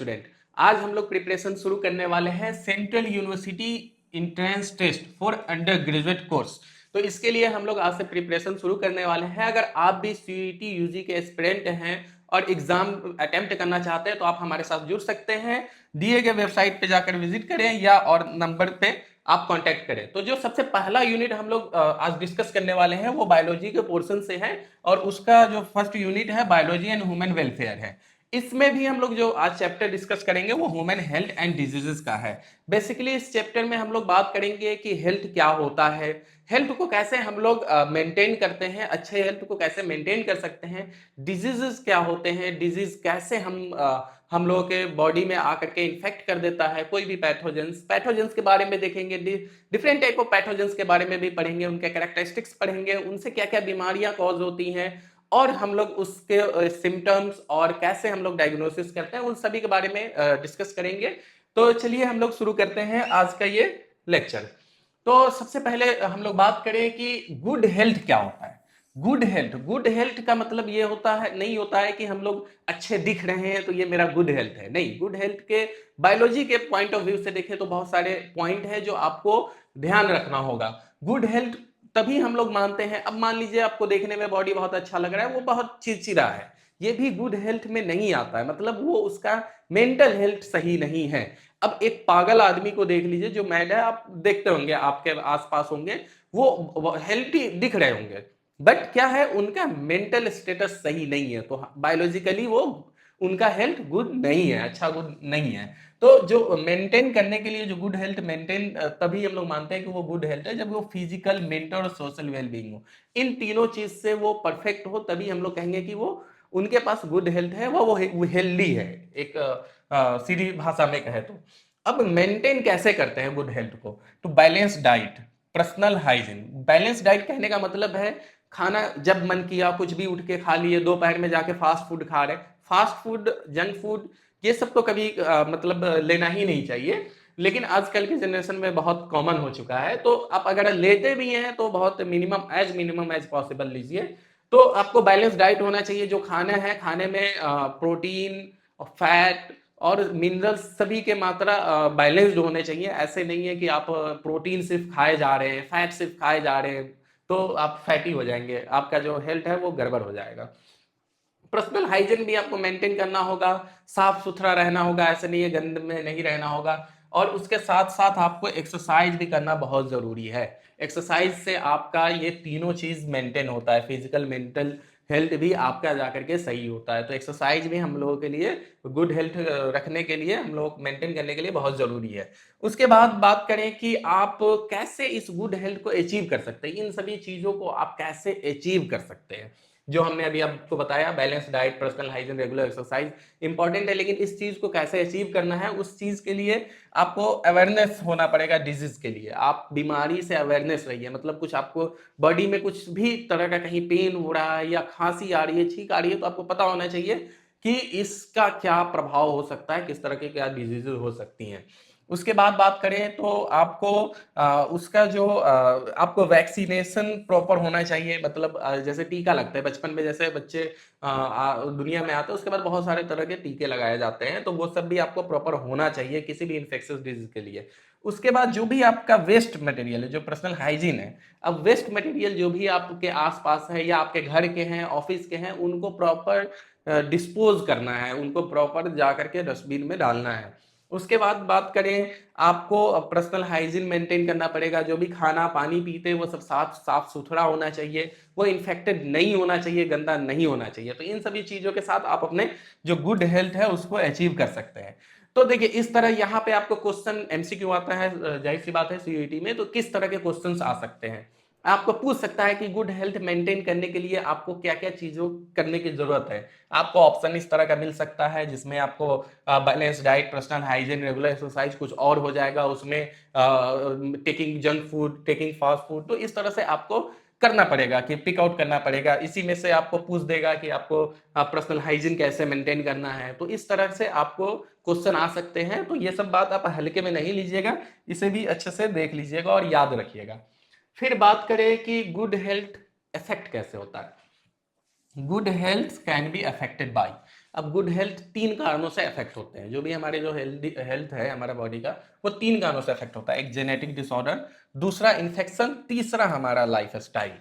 Student, आज हम लोग प्रिपरेशन शुरू करने वाले हैं central university entrance test for undergraduate course. तो इसके लिए हम लोग आज से प्रिपरेशन शुरू करने वाले हैं। अगर आप भी सीयूईटी यूजी के एस्पिरेंट हैं और एग्जाम अटेम्प्ट करना चाहते हैं तो आप हमारे साथ जुड़ सकते हैं। दिए गए वेबसाइट पे जाकर विजिट करें या और नंबर पे आप कांटेक्ट करें। तो जो सबसे पहला यूनिट हम लोग आज डिस्कस करने वाले हैं वो बायोलॉजी के पोर्शन से है और उसका जो फर्स्ट यूनिट है बायोलॉजी एंड ह्यूमन वेलफेयर है। इसमें भी हम लोग जो आज चैप्टर डिस्कस करेंगे वो ह्यूमन हेल्थ एंड डिजीजेस का है। बेसिकली इस चैप्टर में हम लोग बात करेंगे कि हेल्थ क्या होता है, हेल्थ को कैसे हम लोग मेंटेन करते हैं, अच्छे हेल्थ को कैसे मेंटेन कर सकते हैं, डिजीजेस क्या होते हैं, डिजीज कैसे हम लोगों के बॉडी में आकर के इन्फेक्ट कर देता है, कोई भी पैथोजेंस के बारे में देखेंगे, डिफरेंट टाइप ऑफ पैथोजेंस के बारे में भी पढ़ेंगे, उनके कैरेक्टरिस्टिक्स पढ़ेंगे, उनसे क्या क्या बीमारियां कॉज होती हैं और हम लोग उसके सिम्टम्स और कैसे हम लोग डायग्नोसिस करते हैं उन सभी के बारे में डिस्कस करेंगे। तो चलिए हम लोग शुरू करते हैं आज का ये लेक्चर। तो सबसे पहले हम लोग बात करें कि गुड हेल्थ क्या होता है। गुड हेल्थ का मतलब ये होता है, नहीं होता है कि हम लोग अच्छे दिख रहे हैं तो ये मेरा गुड हेल्थ है। नहीं, गुड हेल्थ के बायोलॉजी के पॉइंट ऑफ व्यू से देखें तो बहुत सारे पॉइंट है जो आपको ध्यान रखना होगा। गुड हेल्थ तभी हम लोग मानते हैं। अब मान लीजिए आपको देखने में बॉडी बहुत अच्छा लग रहा है, वो बहुत चिड़चिड़ा है, ये भी गुड हेल्थ में नहीं आता है, मतलब वो उसका मेंटल हेल्थ सही नहीं है। अब एक पागल आदमी को देख लीजिए, जो मैड है, आप देखते होंगे आपके आसपास होंगे, वो हेल्थी दिख रहे होंगे, बट क्या है उनका मेंटल स्टेटस सही नहीं है, तो बायोलॉजिकली वो उनका हेल्थ गुड नहीं है, अच्छा गुड नहीं है। तो जो मेंटेन करने के लिए जो गुड हेल्थ मेंटेन तभी हम लोग मानते हैं कि वो गुड हेल्थ है जब वो फिजिकल, मेंटल और सोशल वेलबींग हो, इन तीनों चीज से वो परफेक्ट हो, तभी हम लोग कहेंगे कि वो उनके पास गुड हेल्थ है, वो हेल्दी है, एक सीधी भाषा में कहे तो। अब मेंटेन कैसे करते हैं गुड हेल्थ को, तो balance diet, personal hygiene. Balance diet कहने का मतलब है खाना जब मन किया कुछ भी उठ के खा लिए, दोपहर में जाके फास्ट फूड खा रहे, फास्ट फूड, जंक फूड, ये सब तो कभी मतलब लेना ही नहीं चाहिए, लेकिन आजकल की जनरेशन में बहुत कॉमन हो चुका है। तो आप अगर लेते भी हैं तो बहुत मिनिमम एज पॉसिबल लीजिए। तो आपको बैलेंस डाइट होना चाहिए। जो खाना है, खाने में प्रोटीन और फैट और मिनरल्स सभी के मात्रा बैलेंस्ड होने चाहिए। ऐसे नहीं है कि आप प्रोटीन सिर्फ खाए जा रहे हैं, फैट सिर्फ खाए जा रहे हैं, तो आप फैटी हो जाएंगे, आपका जो हेल्थ है वो गड़बड़ हो जाएगा। पर्सनल हाइजीन भी आपको मेंटेन करना होगा, साफ सुथरा रहना होगा, ऐसे नहीं है गंद में नहीं रहना होगा। और उसके साथ साथ आपको एक्सरसाइज भी करना बहुत जरूरी है। एक्सरसाइज से आपका ये तीनों चीज मेंटेन होता है, फिजिकल, मेंटल हेल्थ भी आपका जाकर के सही होता है। तो एक्सरसाइज भी हम लोगों के लिए गुड हेल्थ रखने के लिए, हम लोग मेंटेन करने के लिए बहुत जरूरी है। उसके बाद बात करें कि आप कैसे इस गुड हेल्थ को अचीव कर सकते हैं, इन सभी चीजों को आप कैसे अचीव कर सकते हैं। जो हमने अभी आपको बताया, balance diet, personal hygiene, regular exercise important है, लेकिन इस चीज को कैसे अचीव करना है उस चीज के लिए आपको अवेयरनेस होना पड़ेगा। डिजीज के लिए आप बीमारी से अवेयरनेस रहिए, मतलब कुछ आपको बॉडी में कुछ भी तरह का कहीं पेन हो रहा है या खांसी आ रही है, छींक आ रही है, तो आपको पता होना चाहिए कि इसका क्या प्रभाव हो सकता है, किस तरह के क्या डिजीजेज हो सकती हैं। उसके बाद बात करें तो आपको उसका जो आपको वैक्सीनेशन प्रॉपर होना चाहिए, मतलब जैसे टीका लगता है बचपन में, जैसे बच्चे दुनिया में आते हैं उसके बाद बहुत सारे तरह के टीके लगाए जाते हैं, तो वो सब भी आपको प्रॉपर होना चाहिए किसी भी इन्फेक्शियस डिजीज के लिए। उसके बाद जो भी आपका वेस्ट मटेरियल है, जो पर्सनल हाइजीन है, अब वेस्ट मटेरियल जो भी आपके आसपास है या आपके घर के हैं, ऑफिस के हैं, उनको प्रॉपर डिस्पोज करना है, उनको प्रॉपर जा करके डस्टबिन में डालना है। उसके बाद बात करें, आपको पर्सनल हाइजीन मेंटेन करना पड़ेगा। जो भी खाना पानी पीते हैं वो सब साफ साफ सुथरा होना चाहिए, वो इन्फेक्टेड नहीं होना चाहिए, गंदा नहीं होना चाहिए। तो इन सभी चीजों के साथ आप अपने जो गुड हेल्थ है उसको अचीव कर सकते हैं। तो देखिए इस तरह यहाँ पे आपको क्वेश्चन एमसीक्यू आता है, जाहिर सी बात है सीयूईटी में, तो किस तरह के क्वेश्चंस आ सकते हैं। आपको पूछ सकता है कि गुड हेल्थ मेंटेन करने के लिए आपको क्या क्या चीजों करने की जरूरत है। आपको ऑप्शन इस तरह का मिल सकता है जिसमें आपको balance diet, personal hygiene, regular exercise, कुछ और हो जाएगा उसमें taking junk food, taking fast food. तो इस तरह से आपको करना पड़ेगा कि पिक आउट करना पड़ेगा। इसी में से आपको पूछ देगा कि आपको पर्सनल हाइजीन कैसे मेंटेन करना है, तो इस तरह से आपको क्वेश्चन आ सकते हैं। तो ये सब बात आप हल्के में नहीं लीजिएगा, इसे भी अच्छे से देख लीजिएगा और याद रखिएगा। फिर बात करें कि गुड हेल्थ इफेक्ट कैसे होता है। Good health can be affected by, अब गुड हेल्थ 3 कारणों से अफेक्ट होते हैं, जो भी हमारे जो हेल्थ है हमारा बॉडी का, वो 3 कारणों से अफेक्ट होता है। एक जेनेटिक डिसऑर्डर, दूसरा इन्फेक्शन, तीसरा हमारा लाइफ स्टाइल।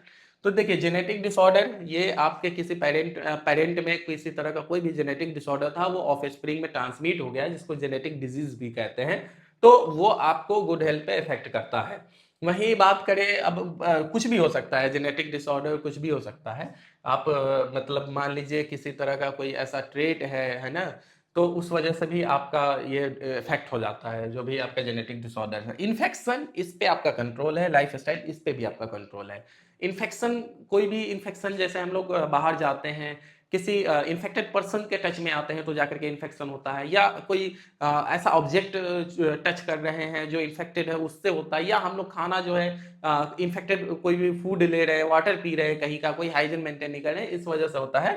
तो देखिए जेनेटिक डिसऑर्डर, ये आपके किसी पेरेंट में किसी तरह का कोई भी जेनेटिक डिसऑर्डर था, वो ऑफ स्प्रिंग में ट्रांसमिट हो गया, जिसको जेनेटिक डिजीज भी कहते हैं, तो वो आपको गुड हेल्थ पे इफेक्ट करता है। वही बात करें, अब कुछ भी हो सकता है, जेनेटिक डिसऑर्डर कुछ भी हो सकता है। आप मतलब मान लीजिए किसी तरह का कोई ऐसा ट्रेट है ना, तो उस वजह से भी आपका ये इफेक्ट हो जाता है, जो भी आपका जेनेटिक डिसऑर्डर है। इन्फेक्शन, इस पे आपका कंट्रोल है, लाइफ स्टाइल, इस पे भी आपका कंट्रोल है। इन्फेक्शन, कोई भी इन्फेक्शन, जैसे हम लोग बाहर जाते हैं, किसी इन्फेक्टेड पर्सन के टच में आते हैं तो जाकर के इन्फेक्शन होता है, या कोई ऐसा ऑब्जेक्ट टच कर रहे हैं जो इन्फेक्टेड है, उससे होता है, या हम लोग खाना जो है इन्फेक्टेड कोई भी फूड ले रहे हैं, वाटर पी रहे हैं, कहीं का कोई हाइजीन मेंटेन नहीं कर रहे हैं, इस वजह से होता है।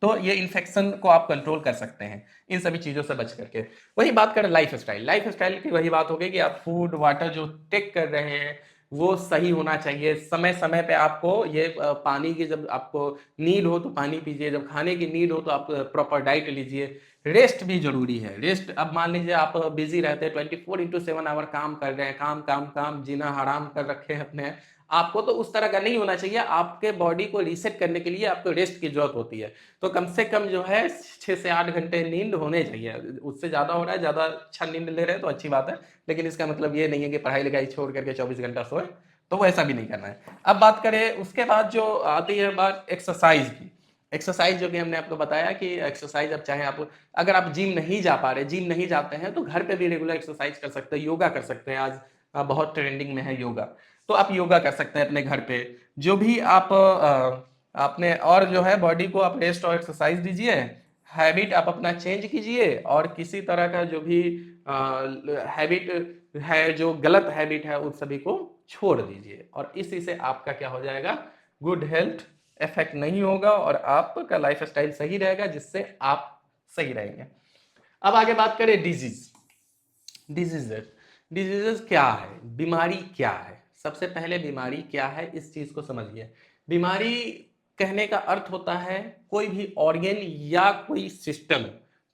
तो ये इन्फेक्शन को आप कंट्रोल कर सकते हैं इन सभी चीजों से बच करके। वही बात करें लाइफ स्टाइल, लाइफ स्टाइल की वही बात हो गई कि आप फूड वाटर जो टेक कर रहे हैं वो सही होना चाहिए। समय समय पे आपको ये पानी की, जब आपको नीड हो तो पानी पीजिए, जब खाने की नीड हो तो आप प्रॉपर डाइट लीजिए। रेस्ट भी जरूरी है। रेस्ट, अब मान लीजिए आप बिजी रहते हैं, 24/7 आवर काम कर रहे हैं, काम काम काम, जीना हराम कर रखे हैं अपने, आपको तो उस तरह का नहीं होना चाहिए। आपके बॉडी को रीसेट करने के लिए आपको रेस्ट की जरूरत होती है। तो कम से कम जो है 6 से 8 घंटे नींद होने चाहिए। उससे ज्यादा हो रहा है, ज्यादा अच्छा नींद ले रहे हैं तो अच्छी बात है, लेकिन इसका मतलब ये नहीं है कि पढ़ाई लिखाई छोड़ करके 24 घंटा सोए, तो वो ऐसा भी नहीं करना है। अब बात करें उसके बाद जो आती है बात एक्सरसाइज की। एक्सरसाइज जो कि हमने आपको बताया कि एक्सरसाइज, अब चाहे आप, अगर आप जिम नहीं जा पा रहे, जिम नहीं जाते हैं, तो घर पे भी रेगुलर एक्सरसाइज कर सकते हैं, योगा कर सकते हैं। आज बहुत ट्रेंडिंग में है योगा, तो आप योगा कर सकते हैं अपने घर पे। जो भी आप अपने, और जो है बॉडी को आप रेस्ट और एक्सरसाइज दीजिए। हैबिट आप अपना चेंज कीजिए, और किसी तरह का जो भी हैबिट है, जो गलत हैबिट है, उन सभी को छोड़ दीजिए, और इसी से आपका क्या हो जाएगा, गुड हेल्थ इफेक्ट नहीं होगा, और आपका लाइफ स्टाइल सही रहेगा, जिससे आप सही रहेंगे। अब आगे बात करें डिजीज। डिजीजेस, डिजीजेस क्या है, बीमारी क्या है। सबसे पहले बीमारी क्या है इस चीज को समझिए। बीमारी कहने का अर्थ होता है कोई भी ऑर्गन या कोई सिस्टम,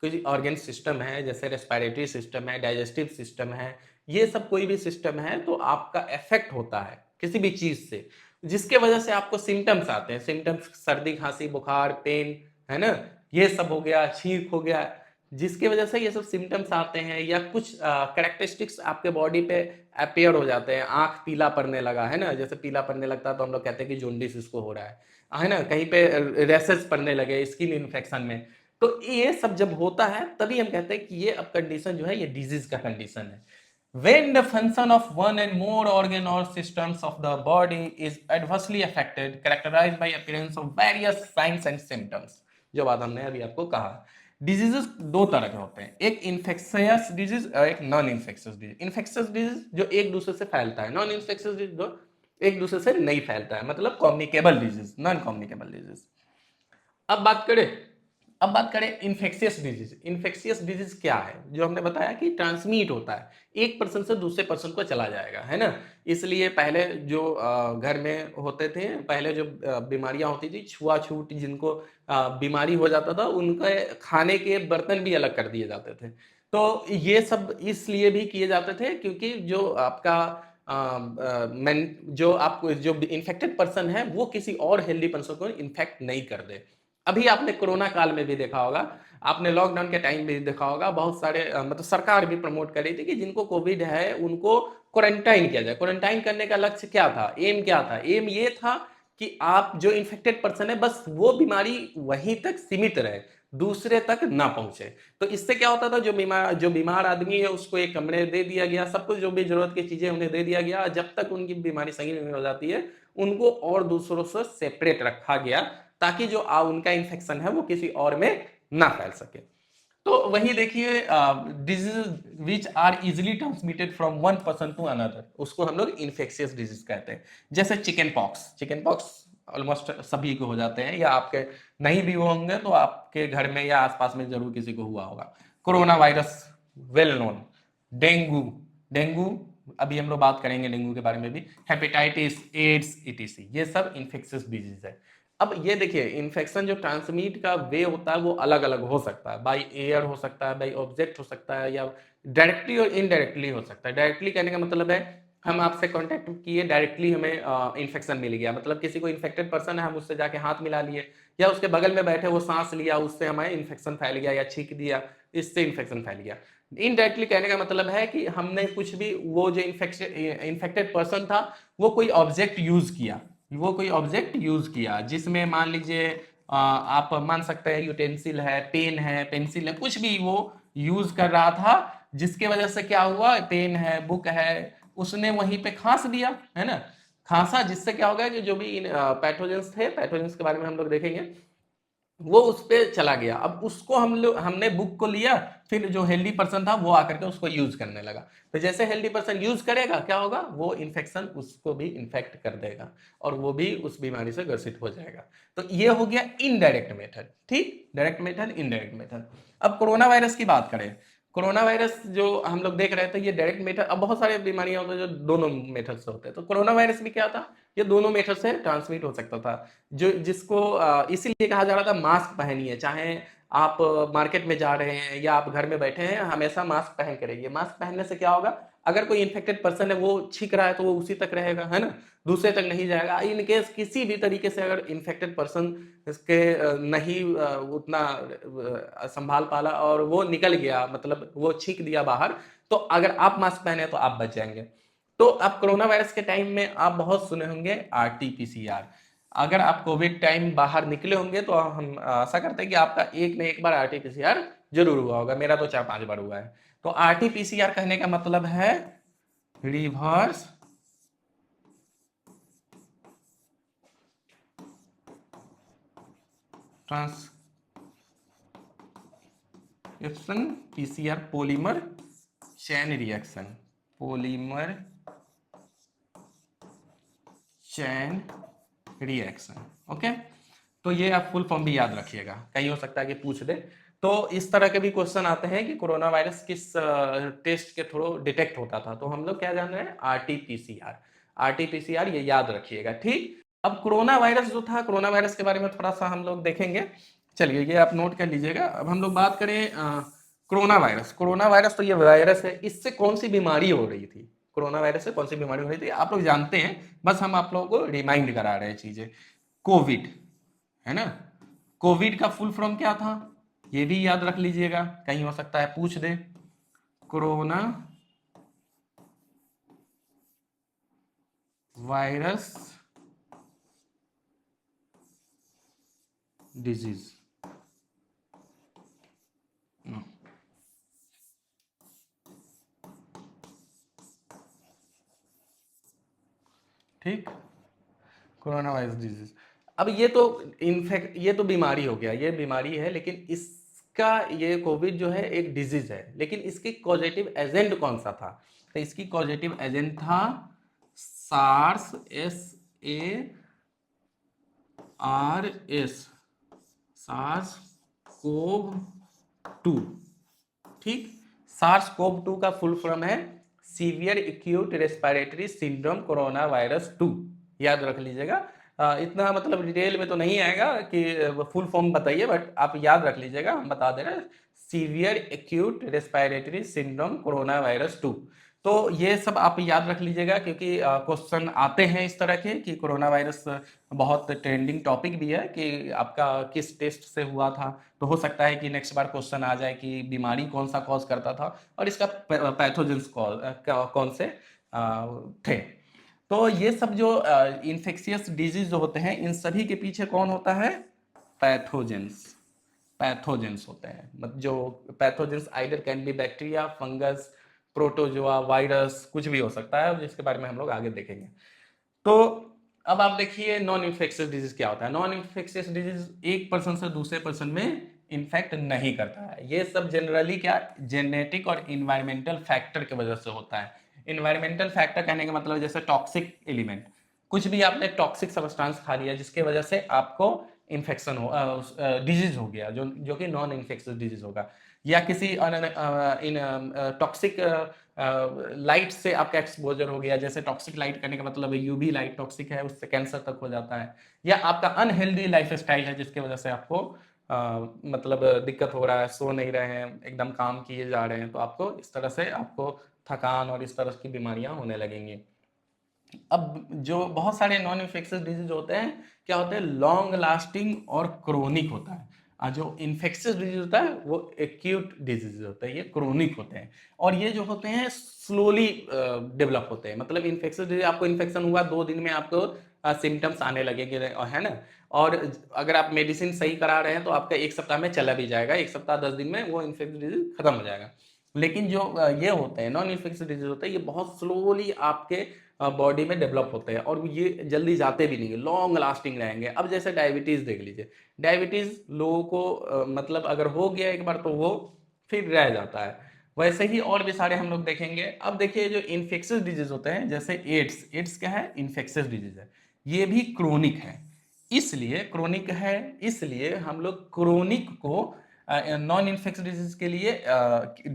कोई ऑर्गन सिस्टम है, जैसे रेस्पिरेटरी सिस्टम है, डाइजेस्टिव सिस्टम है, ये सब कोई भी सिस्टम है, तो आपका इफेक्ट होता है किसी भी चीज से, जिसके वजह से आपको सिम्टम्स आते हैं। सिम्टम्स सर्दी खांसी बुखार पेन, है ना, ये सब हो गया, छींक हो गया, जिसकी वजह से ये सब सिम्टम्स आते हैं, या कुछ कैरेक्टरिस्टिक्स आपके बॉडी पे अपेयर हो जाते हैं। आंख पीला पड़ने लगा, है ना, जैसे पीला पड़ने लगता है तो हम लोग कहते हैं कि जोंडिस इसको हो रहा है ना, कहीं पे रेसेस पड़ने लगे स्किन इन्फेक्शन में। तो ये सब जब होता है तभी हम कहते हैं कि ये अब कंडीशन जो है ये डिजीज का कंडीशन है। When the function of one and more organ or systems of the body is adversely affected, characterized by appearance of various signs and symptoms, जो बात हमने अभी आपको कहा। डिजीजेस दो तरह के होते हैं, एक इन्फेक्शियस डिजीज और एक non infectious disease. Infectious disease जो एक दूसरे से फैलता है, नॉन इन्फेक्शियस डिजीज जो एक दूसरे से नहीं फैलता है, मतलब communicable disease, non communicable disease. अब बात करें, अब बात करें इन्फेक्शियस डिजीज। इन्फेक्शियस डिजीज क्या है, जो हमने बताया कि ट्रांसमिट होता है, एक पर्सन से दूसरे पर्सन को चला जाएगा, है ना। इसलिए पहले जो घर में होते थे, पहले जो बीमारियां होती थी, छुआछूत, जिनको बीमारी हो जाता था, उनके खाने के बर्तन भी अलग कर दिए जाते थे। तो ये सब इसलिए भी किए जाते थे क्योंकि जो आपका जो आपको जो इन्फेक्टेड पर्सन है वो किसी और हेल्दी पर्सन को इन्फेक्ट नहीं कर दे। अभी आपने कोरोना काल में भी देखा होगा, आपने लॉकडाउन के टाइम भी देखा होगा, बहुत सारे मतलब सरकार भी प्रमोट कर रही थी कि जिनको कोविड है उनको क्वारंटाइन किया जाए। क्वारंटाइन करने का लक्ष्य क्या था, एम क्या था, एम ये था कि आप जो इन्फेक्टेड पर्सन है बस वो बीमारी वहीं तक सीमित रहे, दूसरे तक ना पहुंचे। तो इससे क्या होता था, जो बीमार आदमी है उसको एक कमरे दे दिया गया, सब कुछ जो भी जरूरत की चीजें उन्हें दे दिया गया, जब तक उनकी बीमारी सही नहीं हो जाती है उनको और दूसरों से सेपरेट रखा गया, ताकि जो उनका इन्फेक्शन है वो किसी और में ना फैल सके। तो वही देखिए, disease which are easily transmitted from one person to another, उसको हम लोग इन्फेक्शियस डिजीज कहते हैं। जैसे chickenpox, chickenpox almost सभी को हो जाते हैं, या आपके नहीं भी होंगे तो आपके घर में या आसपास में जरूर किसी को हुआ होगा। Corona virus well known, dengue, dengue अभी हम लोग बात करेंगे डेंगू के बारे में भी, हेपेटाइटिस, एड्स, ईटीसी, ये सब इन्फेक्शियस डिजीज है। अब ये देखिए, इन्फेक्शन जो ट्रांसमिट का वे होता है वो अलग अलग हो सकता है, बाई एयर हो सकता है, बाई ऑब्जेक्ट हो सकता है, या डायरेक्टली और इनडायरेक्टली हो सकता है। डायरेक्टली कहने का मतलब है हम आपसे कांटेक्ट किए, डायरेक्टली हमें इन्फेक्शन मिल गया, मतलब किसी को इन्फेक्टेड पर्सन है, हम उससे जाके हाथ मिला लिए, या उसके बगल में बैठे वो सांस लिया, उससे हमें इन्फेक्शन फैल गया, या छींक दिया, इससे इन्फेक्शन फैल गया। इनडायरेक्टली कहने का मतलब है कि हमने कुछ भी, वो जो इन्फेक्टेड पर्सन था वो कोई ऑब्जेक्ट यूज किया, वो कोई ऑब्जेक्ट यूज किया जिसमें मान लीजिए आप मान सकते हैं यूटेंसिल है, पेन है, पेंसिल है, कुछ भी वो यूज कर रहा था, जिसके वजह से क्या हुआ, पेन है, बुक है, उसने वहीं पे खांस दिया, है ना, खांसा, जिससे क्या होगा कि जो भी पैथोजेंस थे, पैथोजेंस के बारे में हम लोग देखेंगे, वो उस पे चला गया। अब उसको हमने बुक को लिया, फिर जो हेल्दी पर्सन था वो आकर के उसको यूज करने लगा, तो जैसे हेल्दी पर्सन यूज करेगा क्या होगा, वो इन्फेक्शन उसको भी इन्फेक्ट कर देगा और वो भी उस बीमारी से ग्रसित हो जाएगा। तो ये हो गया इनडायरेक्ट मेथड, ठीक, डायरेक्ट मेथड, इनडायरेक्ट मेथड। अब कोरोना वायरस की बात करें, कोरोना वायरस जो हम लोग देख रहे थे ये डायरेक्ट मेथड, अब बहुत सारी बीमारियां होती है जो दोनों मेथड से होते हैं, तो कोरोना वायरस भी क्या था, ये दोनों मेथड से ट्रांसमिट हो सकता था, जो जिसको इसीलिए कहा जा रहा था मास्क पहनिए, चाहे आप मार्केट में जा रहे हैं या आप घर में बैठे हैं, हमेशा मास्क पहन के रहिए। मास्क पहनने से क्या होगा, अगर कोई इन्फेक्टेड पर्सन है वो छींक रहा है तो वो उसी तक रहेगा, है ना, दूसरे तक नहीं जाएगा। इन केस किसी भी तरीके से अगर इन्फेक्टेड पर्सन इसके नहीं उतना संभाल पाला और वो निकल गया, मतलब वो छींक दिया बाहर, तो अगर आप मास्क पहने तो आप बच जाएंगे। तो अब कोरोना वायरस के टाइम में आप बहुत सुने होंगे आरटीपीसीआर। अगर आप कोविड टाइम बाहर निकले होंगे तो हम आशा करते हैं कि आपका एक न एक बार आरटीपीसीआर जरूर हुआ होगा, मेरा तो 4-5 बार हुआ है। तो आरटीपीसीआर कहने का मतलब है reverse transcription PCR, polymer chain reaction, polymer chain reaction, okay. तो ये आप फुल फॉर्म भी याद रखिएगा, कहीं हो सकता है कि पूछ दे। तो इस तरह के भी क्वेश्चन आते हैं कि कोरोना वायरस किस टेस्ट के थ्रू डिटेक्ट होता था, तो हम लोग क्या जान रहे हैं, आरटीपीसीआर, आरटीपीसीआर ये याद रखिएगा, ठीक। अब कोरोना वायरस जो था, कोरोना वायरस के बारे में थोड़ा सा हम लोग देखेंगे, चलिए ये आप नोट कर लीजिएगा। अब हम लोग बात करें कोरोना वायरस, कोरोना वायरस तो ये वायरस है, इससे कौन सी बीमारी हो रही थी, कोरोना वायरस से कौन सी बीमारी हो रही थी आप लोग जानते हैं, बस हम आप लोगों को रिमाइंड करा रहे हैं चीजें। कोविड, है ना, कोविड का फुल फॉर्म क्या था, ये भी याद रख लीजिएगा, कहीं हो सकता है पूछ दे। कोरोना वायरस डिजीज, ठीक, कोरोना वायरस डिजीज। अब ये तो इनफेक्ट, ये तो बीमारी हो गया, ये बीमारी है, लेकिन इसका, ये कोविड जो है एक डिजीज है, लेकिन इसकी कॉजेटिव एजेंट कौन सा था, तो इसकी कॉजेटिव एजेंट था सार्स, SARS, सार्स कोव 2, ठीक। सार्स कोव 2 का फुल फॉर्म है severe acute respiratory syndrome corona virus 2, याद रख लीजिएगा। इतना मतलब डिटेल में तो नहीं आएगा कि फुल फॉर्म बताइए, बट आप याद रख लीजिएगा, हम बता दे रहे हैं, severe acute respiratory syndrome corona virus 2। तो ये सब आप याद रख लीजिएगा, क्योंकि क्वेश्चन आते हैं इस तरह के कि कोरोना वायरस बहुत ट्रेंडिंग टॉपिक भी है कि आपका किस टेस्ट से हुआ था, तो हो सकता है कि नेक्स्ट बार क्वेश्चन आ जाए कि बीमारी कौन सा कॉज करता था और इसका पैथोजेंस कौन से थे। तो ये सब जो इन्फेक्शियस डिजीज जो होते हैं, इन सभी के पीछे कौन होता है, पैथोजेंस, पैथोजेंस होते हैं, मतलब जो pathogens either can be bacteria, fungus, protozoa, virus, कुछ भी हो सकता है, जिसके बारे में हम लोग आगे देखेंगे। तो अब आप देखिए नॉन इन्फेक्शियस डिजीज क्या होता है। नॉन इन्फेक्शियस डिजीज एक पर्सन से दूसरे पर्सन में इन्फेक्ट नहीं करता है, ये सब जनरली क्या, जेनेटिक और इन्वायरमेंटल फैक्टर की वजह से होता है। इन्वायरमेंटल फैक्टर कहने का मतलब जैसे टॉक्सिक एलिमेंट, कुछ भी आपने टॉक्सिक सब्सटेंस खा लिया जिसके वजह से आपको इन्फेक्शन हो, डिजीज हो गया, जो कि नॉन इन्फेक्शियस डिजीज होगा। या किसी इन टॉक्सिक लाइट से आपका एक्सपोजर हो गया, जैसे टॉक्सिक लाइट करने का मतलब यूवी लाइट टॉक्सिक है, उससे कैंसर तक हो जाता है। या आपका अनहेल्दी लाइफ स्टाइल है जिसकी वजह से आपको मतलब दिक्कत हो रहा है, सो नहीं रहे हैं, एकदम काम किए जा रहे हैं, तो आपको इस तरह से आपको थकान और इस तरह की बीमारियां होने लगेंगी। अब जो बहुत सारे नॉन इन्फेक्शियस डिजीज होते हैं, क्या होते हैं, लॉन्ग लास्टिंग और क्रोनिक होता है। जो इन्फेक्शियस डिजीज होता है वो एक्यूट डिजीज होता है, ये क्रोनिक होते हैं। और ये जो होते हैं स्लोली डेवलप होते हैं, मतलब इन्फेक्शियस डिजीज आपको इन्फेक्शन हुआ 2 दिन में आपको सिम्टम्स आने लगेंगे, है ना। और अगर आप मेडिसिन सही करा रहे हैं तो आपका 1 सप्ताह में चला भी जाएगा, 1 सप्ताह 10 दिन में वो इन्फेक्शियस डिजीज खत्म हो जाएगा। लेकिन जो ये होते हैं नॉन इन्फेक्शियस डिजीज होते हैं, ये बहुत स्लोली आपके बॉडी में डेवलप होते हैं, और ये जल्दी जाते भी नहीं है, लॉन्ग लास्टिंग रहेंगे। अब जैसे डायबिटीज देख लीजिए, डायबिटीज लोगों को मतलब अगर हो गया एक बार तो वो फिर रह जाता है। वैसे ही और भी सारे हम लोग देखेंगे। अब देखिए जो इन्फेक्शियस डिजीज होते हैं, जैसे एड्स, एड्स क्या है, इन्फेक्शियस डिजीज है, ये भी क्रोनिक है। इसलिए क्रोनिक है, इसलिए हम लोग क्रोनिक को नॉन इन्फेक्शियस डिजीज के लिए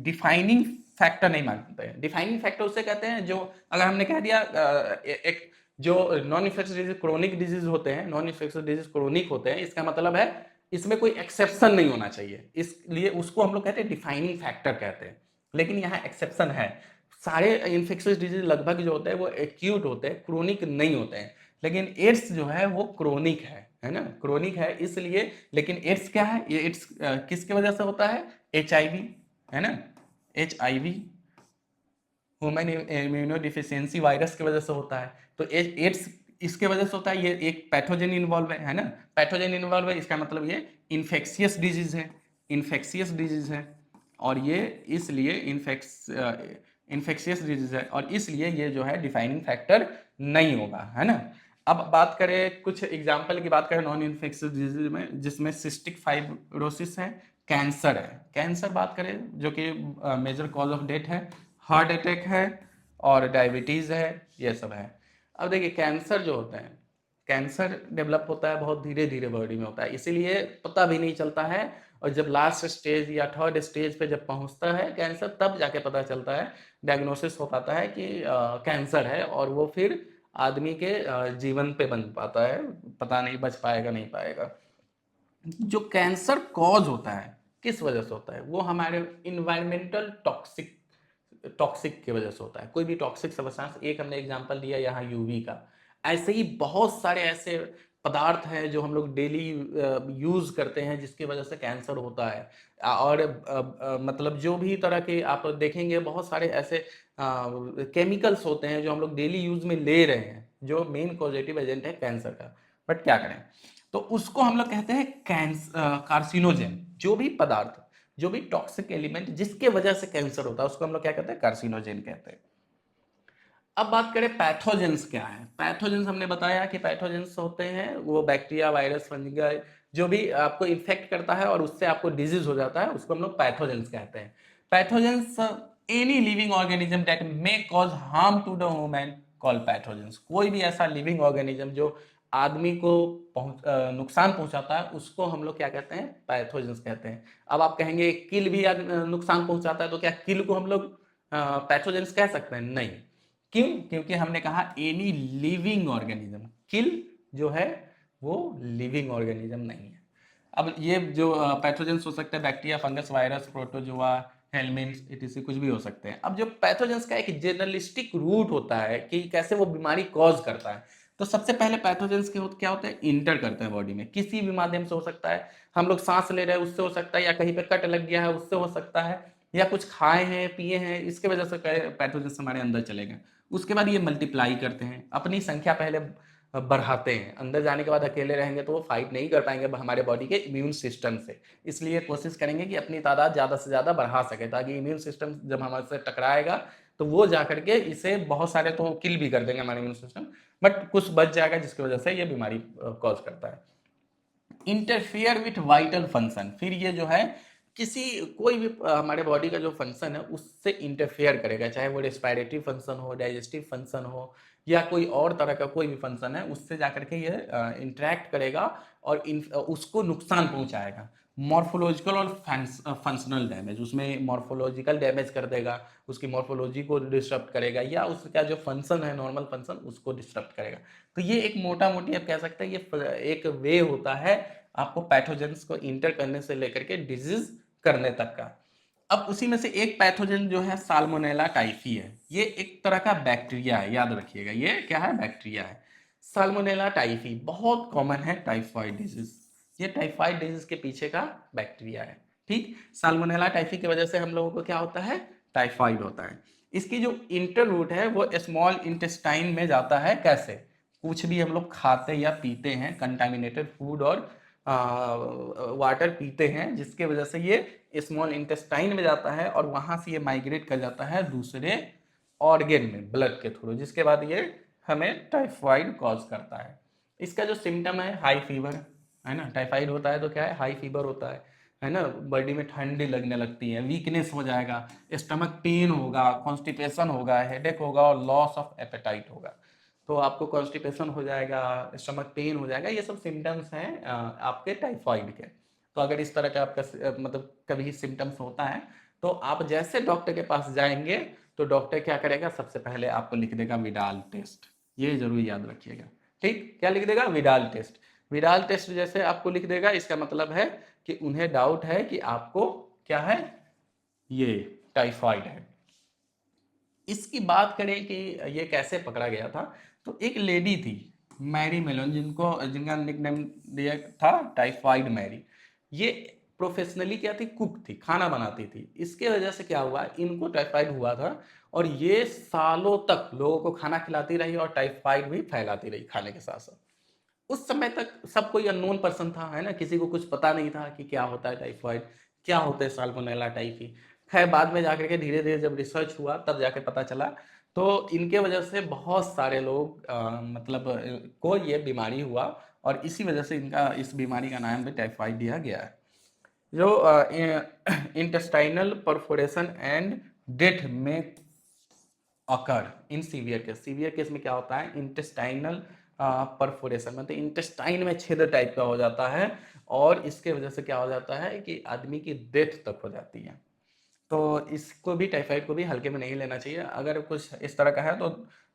डिफाइनिंग फैक्टर नहीं मानते हैं। डिफाइनिंग फैक्टर उसे कहते हैं जो, अगर हमने कह दिया एक जो non infectious disease chronic disease होते हैं, नॉन इन्फेक्शियस डिजीज क्रोनिक होते हैं, इसका मतलब है इसमें कोई एक्सेप्शन नहीं होना चाहिए, इसलिए उसको हम लोग कहते हैं डिफाइनिंग फैक्टर कहते हैं। लेकिन यहाँ एक्सेप्शन है। सारे इन्फेक्शियस डिजीज लगभग जो होते हैं वो एक्यूट होते हैं, क्रोनिक नहीं होते हैं। लेकिन एड्स जो है वो क्रोनिक है ना, क्रोनिक है इसलिए। लेकिन एड्स क्या है, ये एड्स किसकी वजह से होता है, HIV, है ना, HIV human immuno deficiency virus की वजह से होता है। तो एड्स इसके वजह से होता है, ये एक पैथोजन इन्वॉल्व है ना, पैथोजन इन्वॉल्व है, इसका मतलब ये इन्फेक्शियस डिजीज है, इन्फेक्शियस डिजीज है। और ये इसलिए इन्फेक्शियस डिजीज है, और इसलिए ये जो है डिफाइनिंग फैक्टर नहीं होगा, है ना। अब बात करें, कुछ एग्जाम्पल की बात करें नॉन इन्फेक्शियस डिजीज में, जिसमें सिस्टिक फाइब्रोसिस है, कैंसर है, कैंसर बात करें जो कि मेजर कॉज ऑफ डेथ है, हार्ट अटैक है, और डायबिटीज़ है, ये सब है। अब देखिए कैंसर जो होता है, कैंसर डेवलप होता है बहुत धीरे धीरे बॉडी में होता है, इसीलिए पता भी नहीं चलता है। और जब लास्ट स्टेज या थर्ड स्टेज पे जब पहुंचता है कैंसर, तब जाके पता चलता है, डायग्नोसिस हो पाता है कि कैंसर है, और वो फिर आदमी के जीवन पे बन पाता है, पता नहीं बच पाएगा नहीं पाएगा। जो कैंसर कॉज होता है किस वजह से होता है, वो हमारे इन्वायरमेंटल टॉक्सिक की वजह से होता है। कोई भी टॉक्सिक सब्सटेंस, एक हमने एग्जांपल दिया यहाँ यूवी का, ऐसे ही बहुत सारे ऐसे पदार्थ हैं जो हम लोग डेली यूज करते हैं जिसकी वजह से कैंसर होता है। और मतलब जो भी तरह के आप देखेंगे बहुत सारे ऐसे केमिकल्स होते हैं जो हम लोग डेली यूज में ले रहे हैं, जो मेन पॉजिटिव एजेंट है कैंसर का। बट क्या करें, तो उसको हम लोग कहते हैं कार्सिनोजेन। जो भी पदार्थ, जो भी टॉक्सिक एलिमेंट जिसके वजह से कैंसर होता है, उसको हम लोग क्या कहते हैं, कार्सिनोजेन कहते हैं। अब बात करें पैथोजेंस क्या है। पैथोजेंस हमने बताया कि पैथोजेंस होते हैं वो बैक्टीरिया, वायरस, फंगी, जो भी आपको इन्फेक्ट करता है और उससे आपको डिजीज हो जाता है, उसको हम लोग पैथोजेंस कहते हैं। Pathogens any living organism that may cause harm to the human call pathogens. कोई भी ऐसा लिविंग ऑर्गेनिज्म जो आदमी को नुकसान पहुंचाता है, उसको हम लोग क्या कहते हैं, पैथोजेंस कहते हैं। अब आप कहेंगे किल भी नुकसान पहुंचाता है, तो क्या किल को हम लोग पैथोजेंस कह सकते हैं, नहीं। क्यों, क्योंकि हमने कहा एनी लिविंग ऑर्गेनिज्म, किल जो है वो लिविंग ऑर्गेनिज्म नहीं है। अब ये जो पैथोजेंस हो सकते हैं, बैक्टीरिया, फंगस, वायरस, प्रोटोजोआ, हेलमिंथ्स, इत्यादि कुछ भी हो सकते हैं। अब जो पैथोजेंस का एक जर्नलिस्टिक रूट होता है कि कैसे वो बीमारी कॉज करता है, तो सबसे पहले पैथोजेंस के क्या होते हैं, इंटर करते हैं बॉडी में, किसी भी माध्यम से हो सकता है। हम लोग सांस ले रहे हैं उससे हो सकता है, या कहीं पे कट लग गया है उससे हो सकता है, या कुछ खाए हैं पिए हैं इसके वजह से पैथोजेंस हमारे अंदर चले गए। उसके बाद ये मल्टीप्लाई करते हैं, अपनी संख्या पहले बढ़ाते हैं। अंदर जाने के बाद अकेले रहेंगे तो वो फाइट नहीं कर पाएंगे हमारे बॉडी के इम्यून सिस्टम से, इसलिए कोशिश करेंगे कि अपनी तादाद ज़्यादा से ज़्यादा बढ़ा सके, ताकि इम्यून सिस्टम जब हमारे से टकराएगा तो वो जा करके इसे बहुत सारे तो किल भी कर देंगे हमारे इम्यून सिस्टम, बट कुछ बच जाएगा जिसकी वजह से ये बीमारी कॉज करता है। इंटरफियर विथ वाइटल फंक्शन, फिर ये जो है किसी कोई भी हमारे बॉडी का जो फंक्शन है उससे इंटरफेयर करेगा, चाहे वो रेस्पिरेटरी फंक्शन हो, डाइजेस्टिव फंक्शन हो, या कोई और तरह का कोई भी फंक्शन है, उससे जाकर के ये इंटरेक्ट करेगा और उसको नुकसान पहुंचाएगा। मॉर्फोलॉजिकल और फंक्शनल डैमेज, उसमें मॉर्फोलॉजिकल डैमेज कर देगा, उसकी मॉर्फोलॉजी को डिस्टर्ब करेगा, या उसका जो फंक्शन है नॉर्मल फंक्शन उसको डिस्टर्ब करेगा। तो ये एक मोटा मोटी आप कह सकते हैं ये एक वे होता है आपको पैथोजेंस को इंटर करने से लेकर के डिजीज करने तक का। अब उसी में से एक पैथोजन जो है साल्मोनेला टाइफी है, ये एक तरह का बैक्टीरिया है, याद रखिएगा ये क्या है, बैक्टीरिया है। साल्मोनेला टाइफी बहुत कॉमन है टाइफाइड डिजीज, ये टाइफाइड डिजीज के पीछे का बैक्टीरिया है। ठीक, साल्मोनेला टाइफी की वजह से हम लोगों को क्या होता है, टाइफाइड होता है। इसकी जो इंटर रूट है वो स्मॉल इंटेस्टाइन में जाता है। कैसे, कुछ भी हम लोग खाते या पीते हैं, कंटामिनेटेड फूड और वाटर पीते हैं, जिसके वजह से ये स्मॉल इंटेस्टाइन में जाता है और वहां से ये माइग्रेट कर जाता है दूसरे ऑर्गेन में ब्लड के थ्रू, जिसके बाद ये हमें टाइफाइड कॉज करता है। इसका जो सिम्टम है हाई फीवर, है ना, टाइफाइड होता है तो क्या है, हाई फीवर होता है ना, बॉडी में ठंडी लगने लगती है, वीकनेस हो जाएगा, स्टमक पेन होगा, कॉन्स्टिपेशन होगा, हेडेक होगा और लॉस ऑफ एपेटाइट होगा। तो आपको कॉन्स्टिपेशन हो जाएगा, स्टमक पेन हो जाएगा, ये सब सिम्टम्स हैं आपके टाइफाइड के। तो अगर इस तरह का आपका मतलब कभी सिम्टम्स होता है तो आप जैसे डॉक्टर के पास जाएंगे तो डॉक्टर क्या करेगा, सबसे पहले आपको लिख देगा विडाल टेस्ट, ये जरूर याद रखिएगा। ठीक, क्या लिख देगा, विडाल टेस्ट। विडाल टेस्ट जैसे आपको लिख देगा, इसका मतलब है कि उन्हें डाउट है कि आपको क्या है, ये टाइफाइड है। इसकी बात करें कि ये कैसे पकड़ा गया था, तो एक लेडी थी मैरी मेलोन, जिनका निकनेम दिया था टाइफाइड मैरी। ये प्रोफेशनली क्या थी, कुक थी, खाना बनाती थी। इसके वजह से क्या हुआ, इनको टाइफाइड हुआ था और ये सालों तक लोगों को खाना खिलाती रही और टाइफाइड भी फैलाती रही खाने के साथ साथ। उस समय तक सब कोई अननोन पर्सन था, है ना, किसी को कुछ पता नहीं था कि क्या होता है टाइफाइड, क्या होता है साल्मोनेला टाइफी। खैर बाद में जाकर के धीरे धीरे जब रिसर्च हुआ तब जाके पता चला, तो इनके वजह से बहुत सारे लोग मतलब को ये बीमारी हुआ और इसी वजह से इनका इस बीमारी का नाम भी टाइफाइड दिया गया है। जो इंटेस्टाइनल परफोरेशन एंड डेथ में occur in severe case, severe case में क्या होता है, इंटेस्टाइनल परफोरेशन, मतलब इंटेस्टाइन में छेद टाइप का हो जाता है और इसके वजह से क्या हो जाता है कि आदमी की डेथ तक हो जाती है। तो इसको भी, टाइफाइड को भी हल्के में नहीं लेना चाहिए। अगर कुछ इस तरह का है तो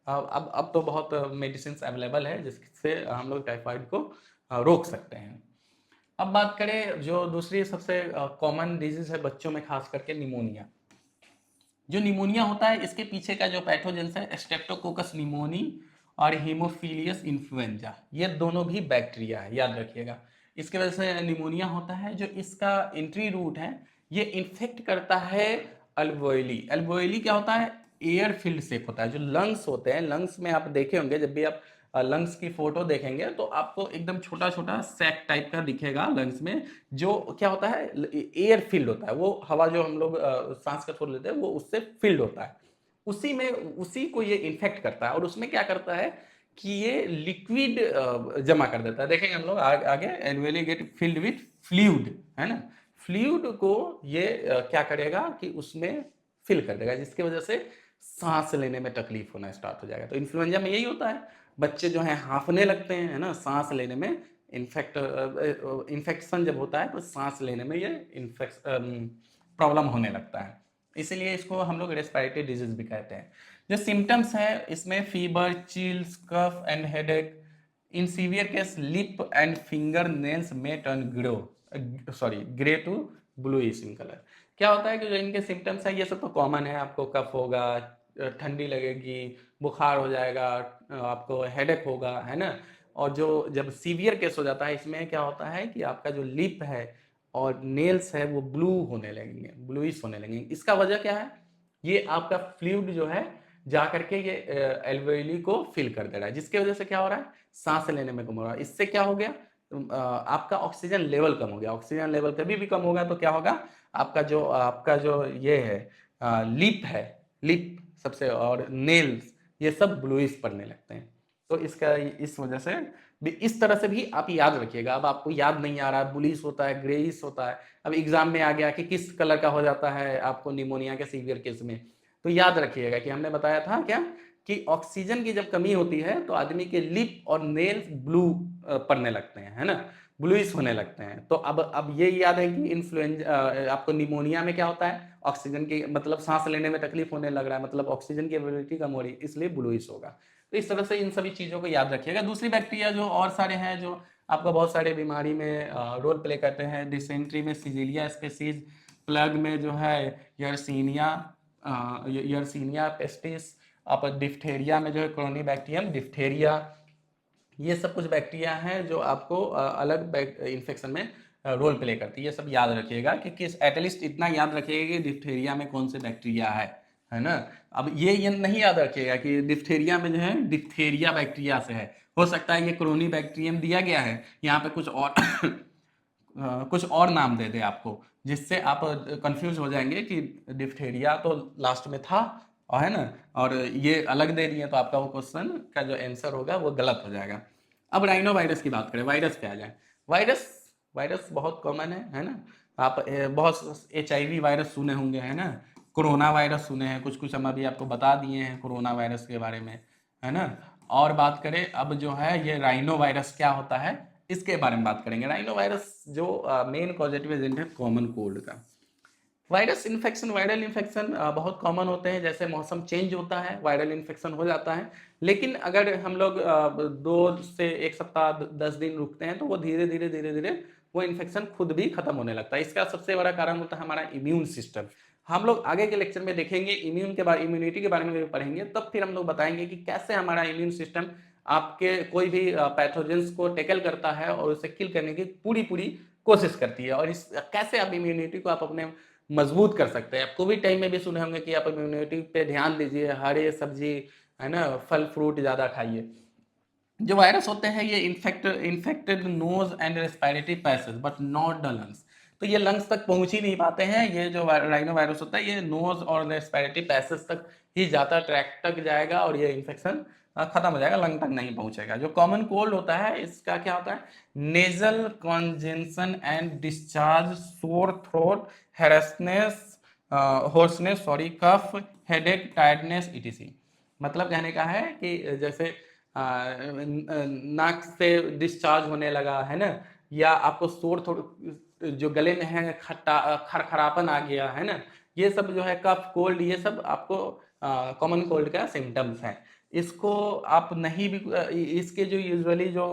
अब तो बहुत मेडिसिन अवेलेबल है जिससे हम लोग टाइफाइड को रोक सकते हैं। अब बात करें जो दूसरी सबसे कॉमन डिजीज है बच्चों में, खास करके निमोनिया। जो निमोनिया होता है इसके पीछे का जो पैथोजेंस है स्ट्रेप्टोकोकस निमोनी और हीमोफिलियस इन्फ्लुएंजा, ये दोनों भी बैक्टीरिया है, याद रखिएगा। इसके वजह से निमोनिया होता है। जो इसका एंट्री रूट है ये इन्फेक्ट करता है अल्वोइली। अल्वोइली क्या होता है, एयर फिल्ड शेप होता है। जो लंग्स होते हैं, लंग्स में आप देखे होंगे, जब भी आप लंग्स की फोटो देखेंगे तो आपको एकदम छोटा छोटा सैक टाइप का दिखेगा लंग्स में, जो क्या होता है, एयर फिल्ड होता है। वो हवा जो हम लोग सांस का छोड़ लेते हैं वो उससे फिल्ड होता है, उसी में, उसी को ये इन्फेक्ट करता है और उसमें क्या करता है कि ये लिक्विड जमा कर देता है। देखेंगे हम लोग आगे, alveoli get filled with fluid, है ना, फ्लूइड को ये क्या करेगा कि उसमें फिल कर देगा, जिसकी वजह से सांस लेने में तकलीफ होना स्टार्ट हो जाएगा। तो इन्फ्लुएंजा में यही होता है, बच्चे जो हैं हांफने लगते हैं, है ना, सांस लेने में इन्फेक्शन जब होता है तो सांस लेने में ये प्रॉब्लम होने लगता है। इसीलिए इसको हम लोग रेस्पिरेटरी डिजीज भी कहते हैं। जो सिम्टम्स है इसमें fever, chills, cough and headache. In severe case lip and finger nails में turn grey to bluish in colour. क्या होता है कि जो इनके सिम्टम्स है ये सब तो कॉमन है, आपको कफ होगा, ठंडी लगेगी, बुखार हो जाएगा, आपको हेडेक होगा, है ना। और जो जब सीवियर केस हो जाता है इसमें क्या होता है कि आपका जो लिप है और नेल्स है वो ब्लू होने लगेंगे, ब्लूइश होने लगेंगे। इसका वजह क्या है, ये आपका फ्लूइड जो है जा करके ये एल्वेओली को फिल कर दे रहा है, जिसके वजह से क्या हो रहा है, सांस लेने में कम हो रहा है। इससे क्या हो गया, आपका ऑक्सीजन लेवल कम हो गया। ऑक्सीजन लेवल कभी भी कम होगा तो क्या होगा, आपका जो ये है लिप है, लिप सबसे, और नेल्स, ये सब ब्लूइश पड़ने लगते हैं। तो इसका इस वजह से भी, इस तरह से भी आप याद रखिएगा। अब आपको याद नहीं आ रहा है, ब्लूइश होता है, ग्रेइश होता है, अब एग्जाम में आ गया कि किस कलर का हो जाता है आपको निमोनिया के सीवियर केस में, तो याद रखिएगा कि हमने बताया था क्या कि ऑक्सीजन की जब कमी होती है तो आदमी के लिप और नेल्स ब्लू पड़ने लगते हैं, है ना, ब्लूइश होने लगते हैं। तो अब ये याद है कि इन्फ्लुएंजा आपको निमोनिया में क्या होता है, ऑक्सीजन की मतलब सांस लेने में तकलीफ होने लग रहा है, मतलब ऑक्सीजन की एबिलिटी कम हो रही है, इसलिए ब्लूइश होगा। तो इस तरह से इन सभी चीज़ों को याद रखिएगा। दूसरी बैक्टीरिया जो और सारे हैं जो आपको बहुत सारे बीमारी में रोल प्ले करते हैं, डिसेंट्री में सीजिलिया स्पेसीज, प्लग में जो है यर्सीनिया यर्सीनिया पेस्टिस, आप डिफ्थेरिया में जो है क्रोनीबैक्टीरियम डिफ्थेरिया, ये सब कुछ बैक्टीरिया हैं जो आपको अलग इन्फेक्शन में रोल प्ले करती है। ये सब याद रखिएगा कि किस एटलीस्ट इतना याद रखिएगा कि डिफ्थेरिया में कौन से बैक्टीरिया है ना। अब ये नहीं याद रखिएगा कि डिफ्थेरिया में जो है डिफ्थेरिया बैक्टीरिया से है, हो सकता है ये क्रोनी बैक्टीरियम दिया गया है, यहाँ पे कुछ और कुछ और नाम दे दे आपको, जिससे आप कंफ्यूज हो जाएंगे कि डिफ्थेरिया तो लास्ट में था और है ना, और ये अलग दे दिए, तो आपका वो क्वेश्चन का जो आंसर होगा वो गलत हो जाएगा। अब राइनो वायरस की बात करें, वायरस पे आ जाए। वायरस वायरस बहुत कॉमन है ना। आप बहुत HIV वायरस सुने होंगे, है ना, कोरोना वायरस सुने हैं, कुछ कुछ हम अभी आपको बता दिए हैं कोरोना वायरस के बारे में, है ना। और बात करें अब जो है ये राइनो वायरस क्या होता है, इसके बारे में बात करेंगे। राइनो वायरस जो मेन पॉजिटिव एजेंट है कॉमन कोल्ड का। वायरस इन्फेक्शन, वायरल इन्फेक्शन बहुत कॉमन होते हैं, जैसे मौसम चेंज होता है वायरल इन्फेक्शन हो जाता है। लेकिन अगर हम लोग 2 से 1 सप्ताह 10 दिन रुकते हैं तो वो धीरे धीरे धीरे धीरे वो इन्फेक्शन खुद भी खत्म होने लगता है। इसका सबसे बड़ा कारण होता है हमारा इम्यून सिस्टम। हम लोग आगे के लेक्चर में देखेंगे, इम्यूनिटी के बारे में भी पढ़ेंगे, तब फिर हम लोग बताएंगे कि कैसे हमारा इम्यून सिस्टम आपके कोई भी पैथोजेंस को टेकल करता है और उसे किल करने की पूरी पूरी कोशिश करती है, और इस कैसे आप इम्यूनिटी को आप अपने मजबूत कर सकते हैं। आप कोविड टाइम में भी सुने होंगे कि आप इम्यूनिटी पे ध्यान दीजिए, हरे सब्जी, है ना, फल फ्रूट ज़्यादा खाइए। जो वायरस होते हैं ये infected nose and respiratory passage but not the lungs. तो ये लंग्स तक पहुंच ही नहीं पाते हैं। ये जो राइनो वायरस होता है ये नोज और रेस्पिरेटरी पैसेज तक ही जाता, ट्रैक तक जाएगा और ये इन्फेक्शन खत्म हो जाएगा, लंग तक नहीं पहुंचेगा। जो कॉमन कोल्ड होता है इसका क्या होता है, nasal congestion and discharge, sore throat, hoarseness, hoarseness sorry, cough, headache, tiredness etc. मतलब कहने का है कि जैसे नाक से डिस्चार्ज होने लगा, है ना, या आपको शोर थोड़ा जो गले में है, खट्टा खरखरापन आ गया, है ना, ये सब जो है कफ कोल्ड, ये सब आपको कॉमन कोल्ड का सिम्टम्स हैं। इसको आप नहीं भी इसके जो यूजुअली जो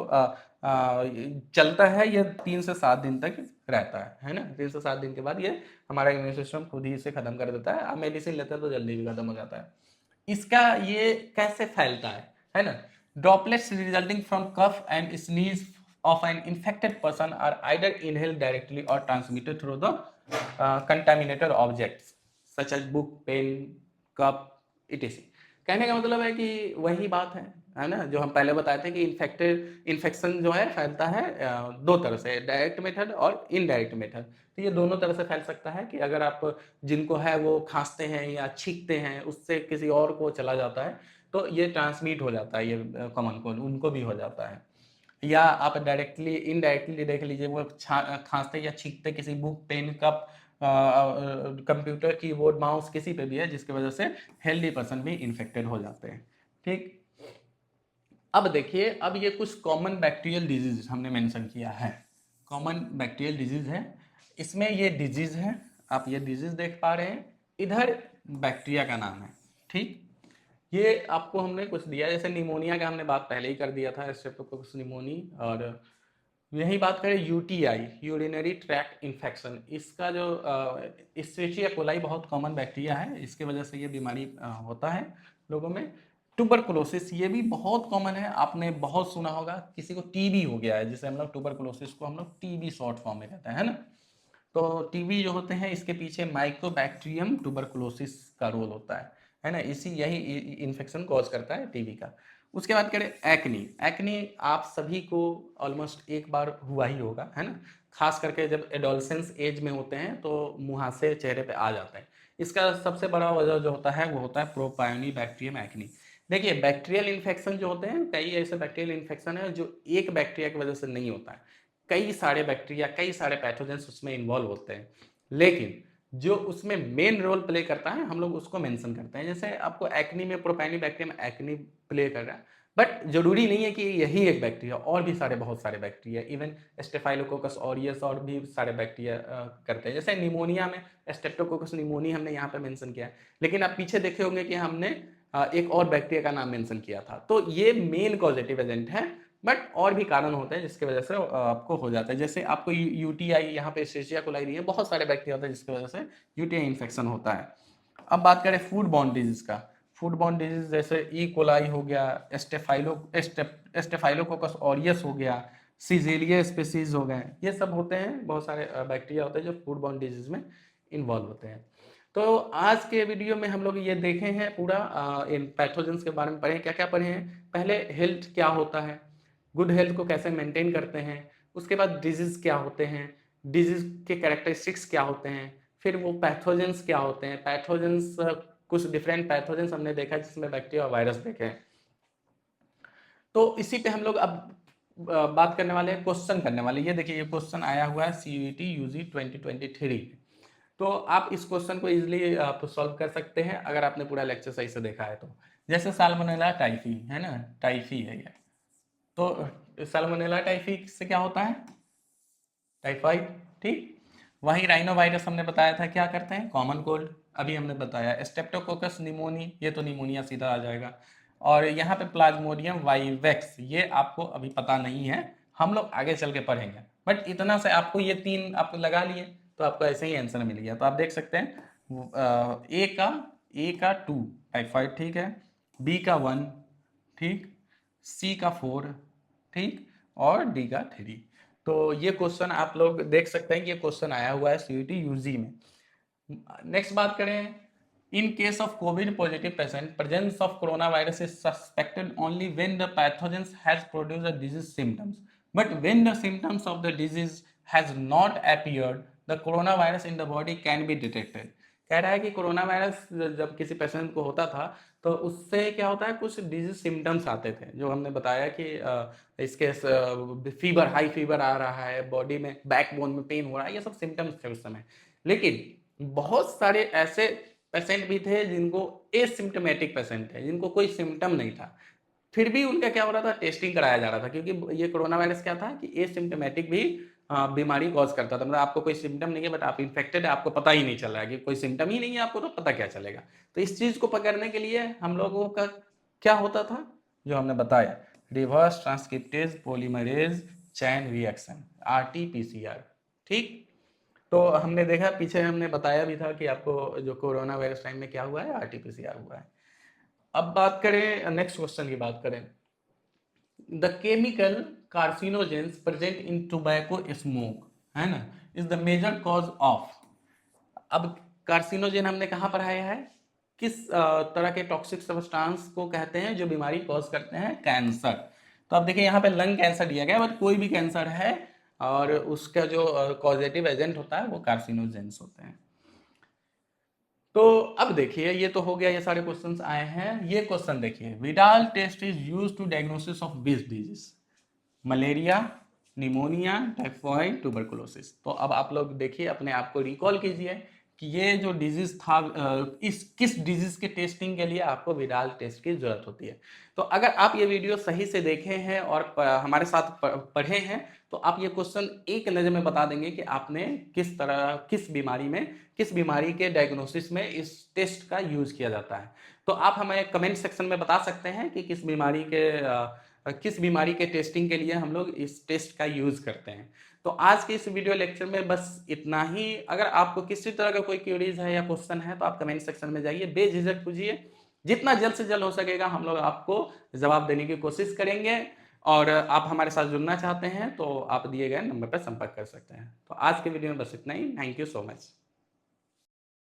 चलता है ये 3 से 7 दिन तक रहता है ना। 3 से 7 दिन के बाद ये हमारा इम्यून सिस्टम खुद ही इसे खत्म कर देता है। आप मेडिसिन लेते हैं तो जल्दी भी खत्म हो जाता है। इसका ये कैसे फैलता है ना। Droplets resulting from cough and sneeze of an infected person are either inhaled directly or transmitted through the contaminated objects such as book, pen, cup, etc. कहने का मतलब है कि वही बात है ना, जो हम पहले बताए थे कि इन्फेक्शन जो है फैलता है 2 तरह से, डायरेक्ट मेथड और इनडायरेक्ट मेथड। तो ये दोनों तरह से फैल सकता है कि अगर आप जिनको है वो खांसते हैं या छींकते हैं, उससे किसी और को चला जाता है तो ये ट्रांसमिट हो जाता है, ये कॉमन कोल्ड उनको भी हो जाता है। या आप डायरेक्टली इनडायरेक्टली देख लीजिए, वो खांसते या छींकते किसी book, pen, cup, computer, keyboard, mouse, किसी पे भी है, जिसकी वजह से हेल्दी पर्सन भी इन्फेक्टेड हो जाते हैं। ठीक, अब देखिए, अब ये कुछ कॉमन बैक्टीरियल डिजीज हमने मेंशन किया है, कॉमन बैक्टीरियल डिजीज है। इसमें ये डिजीज है, आप ये डिजीज देख पा रहे हैं, इधर बैक्टीरिया का नाम है। ठीक, ये आपको हमने कुछ दिया, जैसे निमोनिया का हमने बात पहले ही कर दिया था, स्ट्रेप्टोकोकस निमोनी। और यही बात करें यूटीआई, यूरिनरी ट्रैक्ट इन्फेक्शन, इसका जो इस्चेरिचिया कोलाई बहुत कॉमन बैक्टीरिया है, इसके वजह से ये बीमारी होता है लोगों में। ट्यूबरकुलोसिस ये भी बहुत कॉमन है, आपने बहुत सुना होगा, किसी को टीबी हो गया है, जिसे हम लोग ट्यूबरकुलोसिस को हम लोग टीबी शॉर्ट फॉर्म में कहते हैं ना। तो टीबी जो होते हैं इसके पीछे माइकोबैक्टीरियम ट्यूबरकुलोसिस का रोल होता है ना, इसी यही इन्फेक्शन कॉज करता है टीबी का। उसके बाद करें एक्नी। एक्नी आप सभी को ऑलमोस्ट एक बार हुआ ही होगा, है ना, खास करके जब एडोलसेंस एज में होते हैं तो मुहासे चेहरे पे आ जाते हैं। इसका सबसे बड़ा वजह जो होता है वो होता है प्रोपायोनी बैक्टीरियम एक्नी। देखिए, बैक्टीरियल इन्फेक्शन जो होते हैं, कई ऐसे बैक्टीरियल इन्फेक्शन है जो एक बैक्टीरिया की वजह से नहीं होता है, कई सारे बैक्टीरिया, कई सारे पैथोजेंस उसमें इन्वॉल्व होते हैं। लेकिन जो उसमें मेन रोल प्ले करता है हम लोग उसको मेंशन करते हैं। जैसे आपको एक्नी में प्रोपायोनी बैक्टीरियम एक्नी प्ले कर रहा है, बट जरूरी नहीं है कि यही एक बैक्टीरिया, और भी सारे बहुत सारे बैक्टीरिया, इवन स्टेफाइलोकोकस ऑरियस और भी सारे बैक्टीरिया करते हैं। जैसे निमोनिया में स्ट्रेप्टोकोकस निमोनी हमने यहाँ पे मेंशन किया है, लेकिन आप पीछे देखे होंगे कि हमने एक और बैक्टीरिया का नाम मेंशन किया था। तो ये मेन कॉजेटिव एजेंट है, बट और भी कारण होते हैं जिसकी वजह से आपको हो जाता है। जैसे आपको यूटीआई, यहाँ पे एस्चेरिचिया कोलाई रही है, बहुत सारे बैक्टीरिया होते हैं जिसकी वजह से यूटीआई इन्फेक्शन होता है। अब बात करें फूड बॉर्न डिजीज का, फूड बॉर्न डिजीज जैसे ई कोलाई हो गया, स्टेफाइलोकोकस ऑरियस हो गया, सीजेलिया स्पीसीज हो गए, ये सब होते हैं, बहुत सारे बैक्टीरिया होते हैं जो फूड बॉर्न डिजीज में इन्वॉल्व होते हैं। तो आज के वीडियो में हम लोग ये देखे हैं पूरा इन पैथोजेंस के बारे में पढ़े, क्या क्या पढ़े हैं। पहले हेल्थ क्या होता है, गुड हेल्थ को कैसे मेंटेन करते हैं, उसके बाद डिजीज क्या होते हैं, डिजीज के कैरेक्टरिस्टिक्स क्या होते हैं, फिर वो पैथोजेंस क्या होते हैं। पैथोजेंस कुछ डिफरेंट पैथोजेंस हमने देखा जिसमें बैक्टीरिया और वायरस देखे हैं। तो इसी पे हम लोग अब बात करने वाले हैं, क्वेश्चन करने वाले। ये देखिए, ये क्वेश्चन आया हुआ है CUET UG 2023। तो आप इस क्वेश्चन को इजीली आप सॉल्व कर सकते हैं अगर आपने पूरा लेक्चर सही से देखा है तो। जैसे साल्मोनेला टाइफी है ना, टाइफी है ये, तो साल्मोनेला टाइफी से क्या होता है, टाइफाइड, ठीक। वही राइनो वायरस हमने बताया था क्या करते हैं, कॉमन कोल्ड, अभी हमने बताया। स्टेप्टोकोकस निमोनी, ये तो निमोनिया सीधा आ जाएगा। और यहाँ पे प्लाज्मोडियम वाइवेक्स, ये आपको अभी पता नहीं है, हम लोग आगे चल के पढ़ेंगे। बट इतना से आपको ये तीन आप लगा लिए तो आपको ऐसे ही आंसर मिल गया। तो आप देख सकते हैं ए का 2 टाइफाइड, ठीक है, बी का 1, ठीक, सी का 4, ठीक, और डी का 3। तो ये क्वेश्चन आप लोग देख सकते हैं कि ये क्वेश्चन आया हुआ है CUET UG में। नेक्स्ट बात करें, in case of Covid positive patient presence of corona virus is suspected only when the pathogens has produced the disease symptoms, but when the symptoms of the disease has not appeared the corona virus in the body can be detected. कह रहा है कि corona virus जब किसी patient को होता था तो उससे क्या होता है, कुछ डिजीज सिम्टम्स आते थे, जो हमने बताया कि इसके फीवर, हाई फीवर आ रहा है, बॉडी में बैकबोन में पेन हो रहा है, ये सब सिम्टम्स थे उस समय। लेकिन बहुत सारे ऐसे पेशेंट भी थे जिनको एसिम्टोमेटिक पेशेंट थे, जिनको कोई सिम्टम नहीं था, फिर भी उनका क्या हो रहा था, टेस्टिंग कराया जा रहा था, क्योंकि ये कोरोना वायरस क्या था कि एसिम्टोमेटिक भी बीमारी कॉज करता था। मतलब आपको कोई सिम्टम नहीं है बट आप इन्फेक्टेड है, आपको पता ही नहीं चल रहा है कि कोई सिम्टम ही नहीं है आपको, तो पता क्या चलेगा। तो इस चीज को पकड़ने के लिए हम लोगों का क्या होता था, जो हमने बताया, reverse transcriptase polymerase chain reaction, RT-PCR, ठीक। तो हमने देखा, पीछे हमने बताया भी था कि आपको जो कोरोना वायरस टाइम में क्या हुआ है, RT-PCR हुआ है। अब बात करें, नेक्स्ट क्वेश्चन की बात करें, the chemical carcinogens present in tobacco smoke, है ना, is the major cause of. अब कार्सिनोजेन हमने कहाँ पढ़ाया है, किस तरह के टॉक्सिक सब्सटेंस को कहते हैं जो बीमारी कॉज करते हैं, कैंसर। तो अब देखिए यहाँ पे लंग कैंसर दिया गया, बट कोई भी कैंसर है और उसका जो कॉजेटिव एजेंट होता है वो कार्सिनोजेंस होते हैं। तो अब देखिए, ये तो हो गया, ये सारे क्वेश्चंस आए हैं। ये क्वेश्चन देखिए, Widal test is used to diagnosis of which disease, malaria, pneumonia, typhoid, tuberculosis. तो अब आप लोग देखिए, अपने आप को रिकॉल कीजिए कि ये जो डिजीज था, इस किस डिजीज के टेस्टिंग के लिए आपको विडाल टेस्ट की जरूरत होती है। तो अगर आप ये वीडियो सही से देखे हैं और हमारे साथ पढ़े हैं तो आप ये क्वेश्चन एक नज़र में बता देंगे कि आपने किस तरह, किस बीमारी के डायग्नोसिस में इस टेस्ट का यूज किया जाता है। तो आप हमें कमेंट सेक्शन में बता सकते हैं कि किस बीमारी के टेस्टिंग के लिए हम लोग इस टेस्ट का यूज करते हैं। तो आज के इस वीडियो लेक्चर में बस इतना ही। अगर आपको किसी तरह का कोई क्वेरीज है या क्वेश्चन है तो आप कमेंट सेक्शन में जाइए, बेझिझक पूछिए, जितना जल्द से जल्द हो सकेगा हम लोग आपको जवाब देने की कोशिश करेंगे। और आप हमारे साथ जुड़ना चाहते हैं तो आप दिए गए नंबर पर संपर्क कर सकते हैं। तो आज के वीडियो में बस इतना ही। Thank you so much.